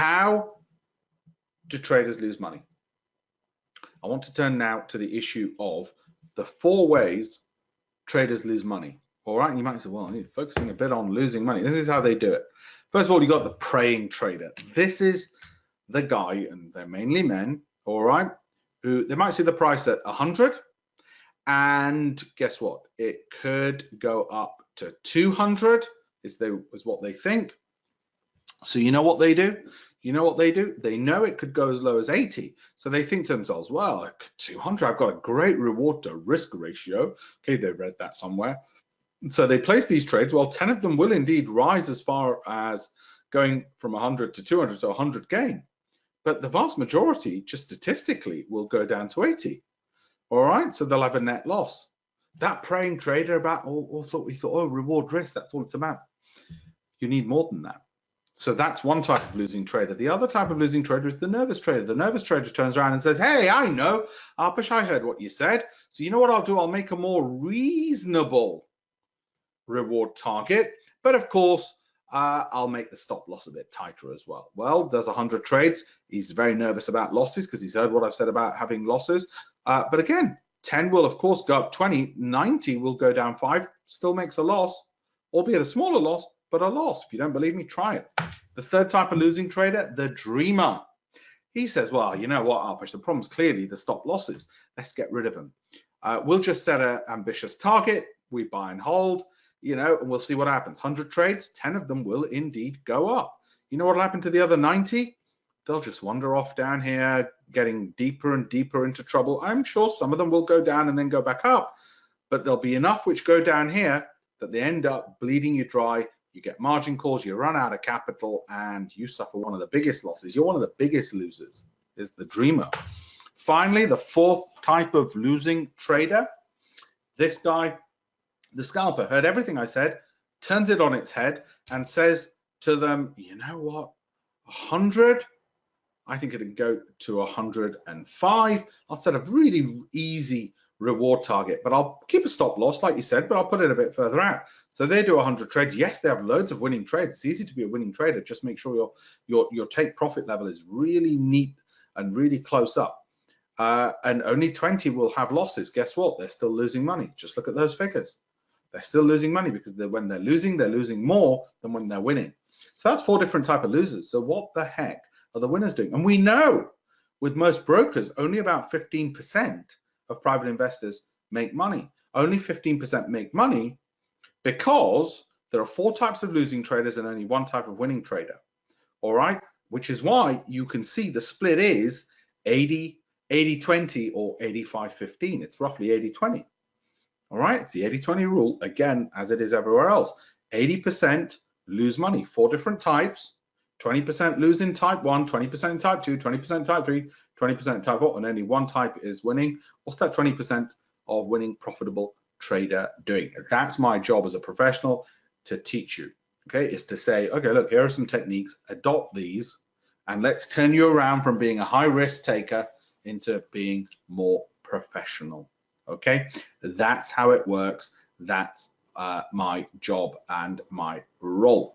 How do traders lose money? I want to turn now to the issue of the 4 ways traders lose money. All right, and you might say, well, you're focusing a bit on losing money. This is how they do it. First of all, you got the praying trader. This is the guy, and they're mainly men, all right, who they might see the price at 100, and guess what? It could go up to 200 is what they think. So you know what they do? You know what they do? They know it could go as low as 80. So they think to themselves, well, 200, I've got a great reward to risk ratio. Okay, they read that somewhere. So they place these trades. Well, 10 of them will indeed rise as far as going from 100 to 200, so 100 gain. But the vast majority, just statistically, will go down to 80. All right, so they'll have a net loss. That praying trader thought, oh, reward risk, that's all it's about. You need more than that. So that's one type of losing trader. The other type of losing trader is the nervous trader. The nervous trader turns around and says, hey, I know, Alpesh, I heard what you said. So you know what I'll do? I'll make a more reasonable reward target. But of course, I'll make the stop loss a bit tighter as well. Well, there's 100 trades. He's very nervous about losses because he's heard what I've said about having losses. But again, 10 will, of course, go up 20. 90 will go down 5. Still makes a loss, albeit a smaller loss, but a loss. If you don't believe me, try it. The third type of losing trader, the dreamer. He says, well, you know what, Alpesh, the problem's clearly the stop losses. Let's get rid of them. We'll just set an ambitious target. We buy and hold, you know, and we'll see what happens. 100 trades, 10 of them will indeed go up. You know what will happen to the other 90? They'll just wander off down here, getting deeper and deeper into trouble. I'm sure some of them will go down and then go back up, but there'll be enough which go down here that they end up bleeding you dry. You get margin calls, you run out of capital, and you suffer one of the biggest losses. You're one of the biggest losers, is the dreamer. Finally, the fourth type of losing trader, this guy, the scalper, heard everything I said, turns it on its head, and says to them, you know what, 100? I think it'd go to 105. I'll set a really easy reward target, but I'll keep a stop loss, like you said, but I'll put it a bit further out. So they do 100 trades. Yes, they have loads of winning trades. It's easy to be a winning trader. Just make sure your take profit level is really neat and really close up. And only 20 will have losses. Guess what? They're still losing money. Just look at those figures. They're still losing money because when they're losing more than when they're winning. So that's 4 different types of losers. So what the heck are the winners doing? And we know with most brokers, only about 15% of private investors make money. Only 15% make money because there are 4 types of losing traders and only 1 type of winning trader. All right, which is why you can see the split is 80-20 or 85-15. It's roughly 80-20. All right, it's the 80-20 rule, again, as it is everywhere else. 80% lose money, 4 different types. 20% lose in type 1, 20% in type 2, 20% in type 3, 20% in type 4, and only 1 type is winning. What's that 20% of winning profitable trader doing? That's my job as a professional to teach you, okay, is to say, okay, look, here are some techniques, adopt these, and let's turn you around from being a high risk taker into being more professional, okay? That's how it works. That's my job and my role.